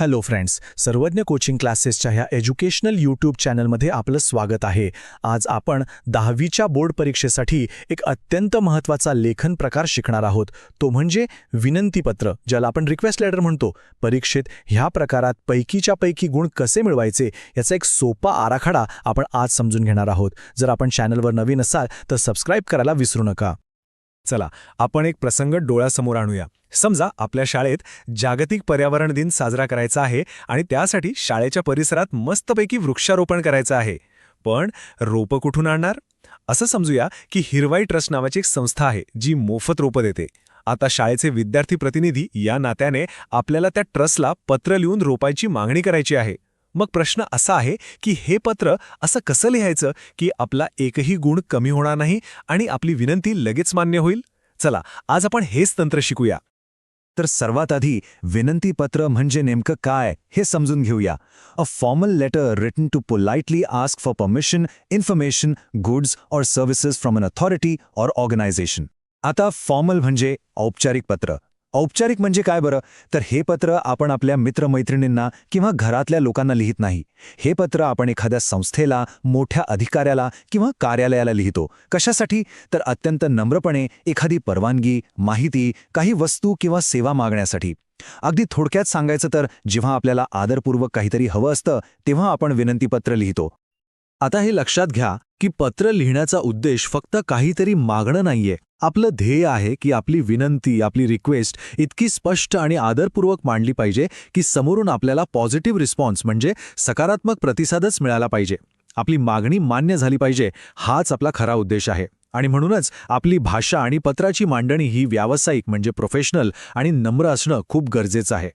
Hello friends, सर्वज्ञ coaching क्लासेसच्या ह्या एज्युकेशनल यूट्यूब चॅनलमध्ये आपलं स्वागत आहे. आज आपण 10वीच्या बोर्ड परीक्षेसाठी एक अत्यंत महत्त्वाचा लेखन प्रकार शिकणार आहोत. तो म्हणजे विनंतीपत्र, ज्याला आपण रिक्वेस्ट लेटर म्हणतो. परीक्षेत ह्या प्रकारात पैकीच्या पैकी गुण कसे मिळवायचे याचा एक सोपा आराखडा आपण आज समजून घेणार आहोत. जर आपण चॅनलवर नवीन असाल तर सबस्क्राईब करायला विसरू नका. चला, आपण एक प्रसंग डोळ्यासमोर आणूया. समजा आपल्या शाळेत जागतिक पर्यावरण दिन साजरा करायचा आहे आणि त्यासाठी शाळेच्या परिसरात मस्तपैकी वृक्षारोपण करायचं आहे. पण रोपं कुठून आणणार? असं समजूया की हिरवाई ट्रस्ट नावाची एक संस्था आहे जी मोफत रोपं देते. आता शाळेचे विद्यार्थी प्रतिनिधी या नात्याने आपल्याला त्या ट्रस्टला पत्र लिहून रोपायची मागणी करायची आहे. मग प्रश्न असा आहे की हे पत्र असं कसं लिहायचं की आपला एकही गुण कमी होणार नाही आणि आपली विनंती लगेच मान्य होईल? चला, आज आपण हेच तंत्र शिकूया. तर सर्वात आधी विनंतीपत्र म्हणजे नेमकं काय हे समजून घेऊया. A formal letter written to politely ask for permission, information, goods or services from an authority or organisation. आता फॉर्मल म्हणजे औपचारिक पत्र. औपचारिक म्हणजे काय बरं? तर हे पत्र आपण आपल्या मित्रमैत्रिणींना किंवा घरातल्या लोकांना लिहित नाही. हे पत्र आपण एखाद्या संस्थेला, मोठ्या अधिकाऱ्याला किंवा कार्यालयाला लिहितो. कशासाठी? तर अत्यंत नम्रपणे एखादी परवानगी, माहिती, काही वस्तू किंवा सेवा मागण्यासाठी. अगदी थोडक्यात सांगायचं तर जेव्हा आपल्याला आदरपूर्वक काहीतरी हवं असतं तेव्हा आपण विनंतीपत्र लिहितो. आता हे लक्षात घ्या की पत्र लिहिण्याचा उद्देश फक्त काहीतरी मागणं नाहीये. आपलं ध्येय आहे की आपली विनंती, आपली रिक्वेस्ट इतकी स्पष्ट आणि आदरपूर्वक मांडली पाहिजे की समोरून आपल्याला पॉझिटिव्ह रिस्पॉन्स म्हणजे सकारात्मक प्रतिसादच मिळाला पाहिजे. आपली मागणी मान्य झाली पाहिजे, हाच आपला खरा उद्देश आहे. आणि म्हणूनच आपली भाषा आणि पत्राची मांडणी ही व्यावसायिक म्हणजे प्रोफेशनल आणि नम्र असणं खूप गरजेचं आहे.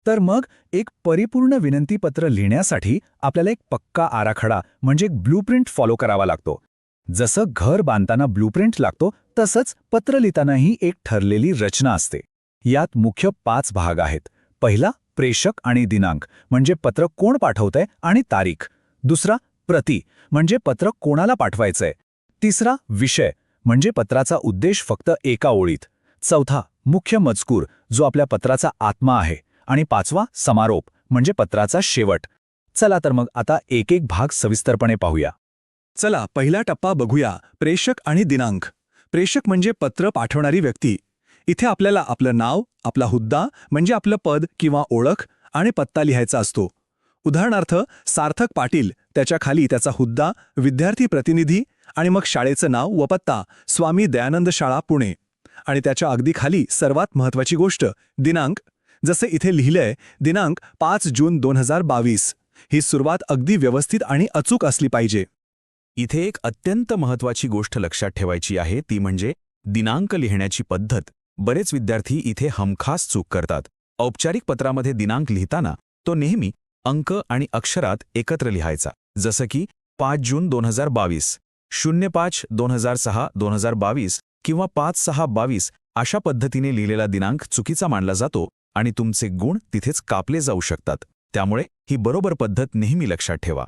तर मग एक परिपूर्ण विनंतीपत्र लिहिण्यासाठी आपल्याला एक पक्का आराखडा म्हणजे एक ब्लूप्रिंट फॉलो करावा लागतो. जसं घर बांधताना ब्लूप्रिंट लागतो तसंच पत्र लिहितानाही एक ठरलेली रचना असते. यात मुख्य 5 भाग आहेत. पहिला, प्रेषक आणि दिनांक म्हणजे पत्र कोण पाठवतंय आणि तारीख. दुसरा, प्रती म्हणजे पत्र कोणाला पाठवायचंय. तिसरा, विषय म्हणजे पत्राचा उद्देश फक्त एका ओळीत. चौथा, मुख्य मजकूर जो आपल्या पत्राचा आत्मा आहे. आणि पाचवा, समारोप म्हणजे पत्राचा शेवट. चला तर मग आता एक एक भाग सविस्तरपणे पाहूया. चला, पहिला टप्पा बघूया, प्रेषक आणि दिनांक. प्रेषक म्हणजे पत्र पाठवणारी व्यक्ती. इथे आपल्याला आपलं नाव, आपला हुद्दा म्हणजे आपलं पद किंवा ओळख आणि पत्ता लिहायचा असतो. उदाहरणार्थ, सार्थक पाटील, त्याच्या खाली त्याचा हुद्दा, विद्यार्थी प्रतिनिधी आणि मग शाळेचं नाव व पत्ता, स्वामी दयानंद शाळा, पुणे. आणि त्याच्या अगदी खाली सर्वात महत्त्वाची गोष्ट, दिनांक. जसे इथे लिहिलंय, दिनांक 5 जून 2022. ही सुरुवात अगदी व्यवस्थित आणि अचूक असली पाहिजे. इथे एक अत्यंत महत्त्वाची गोष्ट लक्षात ठेवायची आहे, ती म्हणजे दिनांक लिहिण्याची पद्धत. बरेच विद्यार्थी इथे हमखास चूक करतात. औपचारिक पत्रामध्ये दिनांक लिहिताना तो नेहमी अंक आणि अक्षरात एकत्र लिहायचा. जसं की 5 जून 2022, 05/2006/2022 किंवा 5/6/22 अशा पद्धतीने लिहिलेला दिनांक चुकीचा मानला जातो आणि तुमचे गुण तिथेच कापले जाऊ शकतात. त्यामुळे ही बरोबर पद्धत नेहमी लक्षात ठेवा.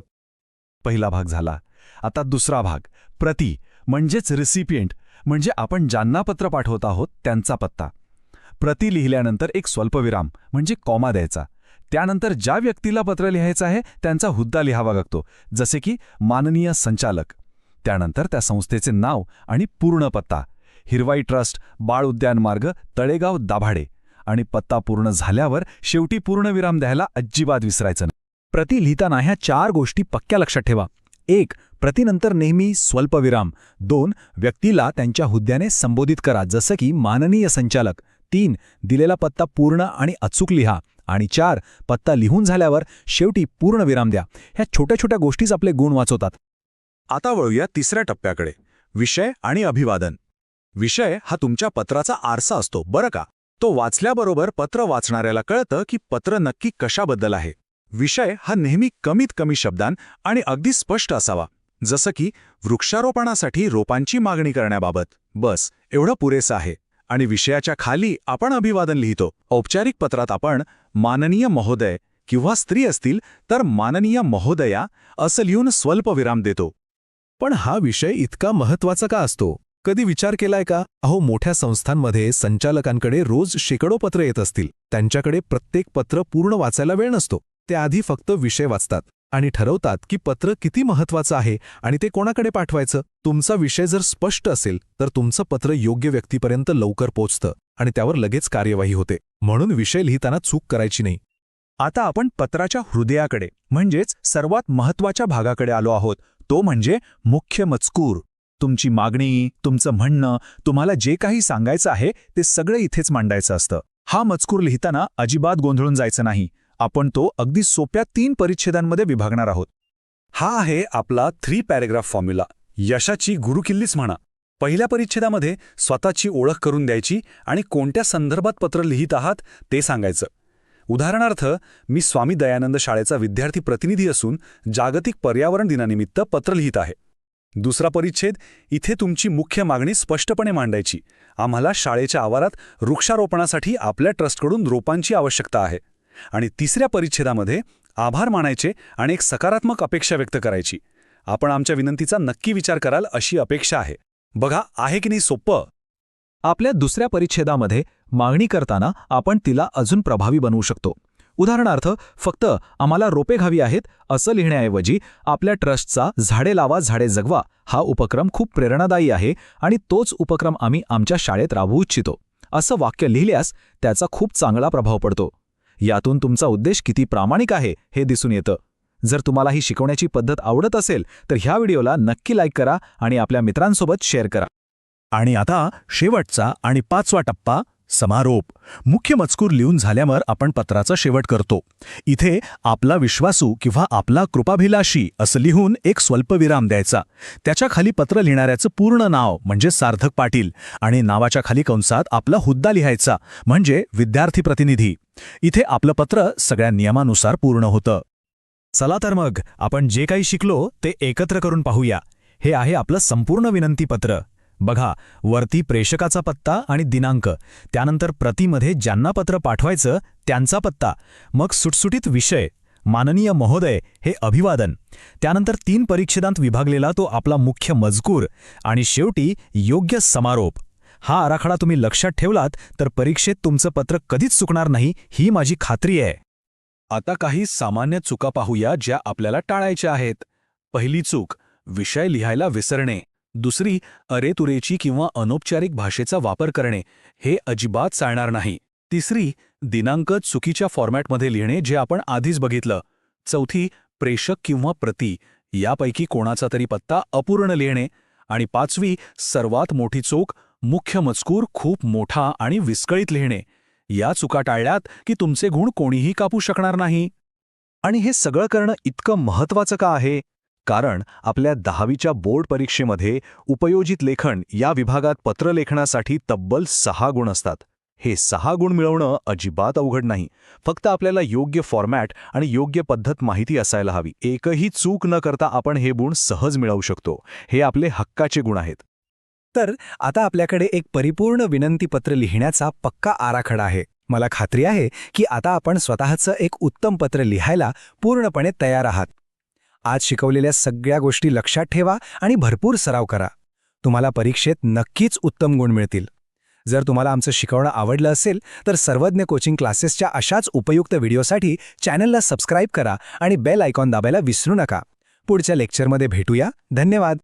पहिला भाग झाला. आता दुसरा भाग, प्रती म्हणजेच रिसिपिएंट म्हणजे आपण ज्यांना पत्र पाठवत आहोत त्यांचा पत्ता. प्रती लिहिल्यानंतर एक स्वल्पविराम म्हणजे कॉमा द्यायचा. त्यानंतर ज्या व्यक्तीला पत्र लिहायचं आहे त्यांचा हुद्दा लिहावा लागतो, जसे की माननीय संचालक. त्यानंतर त्या संस्थेचे नाव आणि पूर्ण पत्ता, हिरवाई ट्रस्ट, बाळ उद्यान मार्ग, तळेगाव, दाभाडे. आणि पत्ता पूर्ण झाल्यावर शेवटी पूर्णविराम द्यायला अजिबात विसरायचं नाही. प्रती लिहिताना ह्या 4 गोष्टी पक्क्या लक्षात ठेवा. 1. प्रतीनंतर नेहमी स्वल्पविराम. 2. व्यक्तीला त्यांच्या हुद्द्याने संबोधित करा, जसं की माननीय संचालक. 3. दिलेला पत्ता पूर्ण आणि अचूक लिहा. आणि 4. पत्ता लिहून झाल्यावर शेवटी पूर्णविराम द्या. ह्या छोट्या छोट्या गोष्टीच आपले गुण वाचवतात. आता वळूया तिसऱ्या टप्प्याकडे, विषय आणि अभिवादन. विषय हा तुमच्या पत्राचा आरसा असतो बरं का. तो वाचल्याबरोबर पत्र वाचणाऱ्याला कळतं की पत्र नक्की कशाबद्दल आहे. विषय हा नेहमी कमीत कमी शब्दांत आणि अगदी स्पष्ट असावा, जसं की वृक्षारोपणासाठी रोपांची मागणी करण्याबाबत. बस एवढं पुरेसं आहे. आणि विषयाच्या खाली आपण अभिवादन लिहितो. औपचारिक पत्रात आपण माननीय महोदय किंवा स्त्री असतील तर माननीय महोदया असं लिहून स्वल्पविराम देतो. पण हा विषय इतका महत्त्वाचा का असतो? कधी विचार केलाय का? अहो, मोठ्या संस्थांमध्ये संचालकांकडे रोज शेकडो पत्र येत असतील. त्यांच्याकडे प्रत्येक पत्र पूर्ण वाचायला वेळ नसतो. ते आधी फक्त विषय वाचतात आणि ठरवतात की पत्र किती महत्वाचं आहे आणि ते कोणाकडे पाठवायचं. तुमचा विषय जर स्पष्ट असेल तर तुमचं पत्र योग्य व्यक्तीपर्यंत लवकर पोचतं आणि त्यावर लगेच कार्यवाही होते. म्हणून विषय लिहिताना चूक करायची नाही. आता आपण पत्राच्या हृदयाकडे म्हणजेच सर्वात महत्त्वाच्या भागाकडे आलो आहोत. तो म्हणजे मुख्य मजकूर. तुमची मागणी, तुमचं म्हणणं, तुम्हाला जे काही सांगायचं आहे ते सगळं इथेच मांडायचं असतं. हा मजकूर लिहिताना अजिबात गोंधळून जायचं नाही. आपण तो अगदी सोप्या 3 परिच्छेदांमध्ये विभागणार आहोत. हा आहे आपला 3 पॅरेग्राफ फॉर्म्युला. यशाची गुरुकिल्लीच म्हणा. पहिल्या परिच्छेदामध्ये स्वतःची ओळख करून द्यायची आणि कोणत्या संदर्भात पत्र लिहित आहात ते सांगायचं. उदाहरणार्थ, मी स्वामी दयानंद शाळेचा विद्यार्थी प्रतिनिधी असून जागतिक पर्यावरण दिनानिमित्त पत्र लिहित आहे. दुसरा परिच्छेद, इथे तुमची मुख्य मागणी स्पष्टपणे मांडायची. आम्हाला शाळेच्या आवारात वृक्षारोपणासाठी आपल्या ट्रस्टकडून रोपांची आवश्यकता आहे. आणि तिसऱ्या परिच्छेदामध्ये आभार मानायचे आणि एक सकारात्मक अपेक्षा व्यक्त करायची. आपण आमच्या विनंतीचा नक्की विचार कराल अशी अपेक्षा आहे. बघा, आहे की नाही सोपं? आपल्या दुसऱ्या परिच्छेदामध्ये मागणी करताना आपण तिला अजून प्रभावी बनवू शकतो. उदाहरणार्थ, फक्त आम्हाला रोपे हवी आहेत असं लिहिण्याऐवजी आपल्या ट्रस्टचा झाडे लावा झाडे जगवा हा उपक्रम खूप प्रेरणादायी आहे आणि तोच उपक्रम आम्ही आमच्या शाळेत राबवू इच्छितो असं वाक्य लिहिल्यास त्याचा खूप चांगला प्रभाव पडतो. यातून तुमचा उद्देश किती प्रामाणिक आहे हे दिसून येतं. जर तुम्हाला ही शिकवण्याची पद्धत आवडत असेल तर ह्या व्हिडिओला नक्की लाईक करा आणि आपल्या मित्रांसोबत शेअर करा. आणि आता शेवटचा आणि 5वा टप्पा, समारोप. मुख्य मजकूर लिहून झाल्यावर आपण पत्राचा शेवट करतो. इथे आपला विश्वासू किंवा आपला कृपाभिलाषी असं लिहून एक स्वल्पविराम द्यायचा. त्याच्या खाली पत्र लिहिणाऱ्याचं पूर्ण नाव म्हणजे सार्थक पाटील आणि नावाच्या खाली कंसात आपला हुद्दा लिहायचा म्हणजे विद्यार्थी प्रतिनिधी. इथे आपलं पत्र सगळ्या नियमानुसार पूर्ण होतं. चला तर मग आपण जे काही शिकलो ते एकत्र करून पाहूया. हे आहे आपलं संपूर्ण विनंतीपत्र. बघा, वरती प्रेषकाचा पत्ता आणि दिनांक, त्यानंतर प्रतीमध्ये ज्यांना पत्र पाठवायचं त्यांचा पत्ता, मग सुटसुटीत विषय, माननीय महोदय हे अभिवादन, त्यानंतर 3 परिच्छेदांत विभागलेला तो आपला मुख्य मजकूर आणि शेवटी योग्य समारोप. हा आराखडा तुम्ही लक्षात ठेवलात तर परीक्षेत तुमचं पत्र कधीच चुकणार नाही ही माझी खात्री आहे. आता काही सामान्य चुका पाहूया ज्या आपल्याला टाळायच्या आहेत. पहिली चूक, विषय लिहायला विसरणे. दुसरी, अरेतुरेची किंवा अनौपचारिक भाषेचा वापर करणे. हे अजिबात चालणार नाही. तिसरी, दिनांक चुकीच्या फॉर्मॅटमध्ये लिहिणे जे आपण आधीच बघितलं. चौथी, प्रेषक किंवा प्रती यापैकी कोणाचा तरी पत्ता अपूर्ण लिहिणे. आणि 5वी, सर्वात मोठी चूक, मुख्य मजकूर खूप मोठा आणि विस्कळीत लिहिणे. या चुका टाळल्यात की तुमचे गुण कोणीही कापू शकणार नाही. आणि हे सगळं करणं इतकं महत्त्वाचं का आहे? कारण आपल्या 10वीच्या बोर्ड परीक्षेमध्ये उपयोजित लेखन या विभागात पत्रलेखनासाठी तब्बल 6 गुण असतात. हे 6 गुण मिळवणं अजिबात अवघड नाही. फक्त आपल्याला योग्य फॉर्मॅट आणि योग्य पद्धत माहिती असायला हवी. एकही चूक न करता आपण हे गुण सहज मिळवू शकतो. हे आपले हक्काचे गुण आहेत. तर आता आपल्याकडे एक परिपूर्ण विनंतीपत्र लिहिण्याचा पक्का आराखडा आहे. मला खात्री आहे की आता आपण स्वतःचं एक उत्तम पत्र लिहायला पूर्णपणे तयार आहात. आज शिकवलेल्या सगळ्या गोष्टी लक्षात ठेवा आणि भरपूर सराव करा. तुम्हाला परीक्षेत नक्कीच उत्तम गुण मिळतील. जर तुम्हाला आमचं शिकवणं आवडलं असेल तर सर्वज्ञ कोचिंग क्लासेसच्या अशाच उपयुक्त व्हिडिओसाठी चॅनलला सबस्क्राईब करा आणि बेल आयकॉन दाबायला विसरू नका. पुढच्या लेक्चरमध्ये भेटूया. धन्यवाद.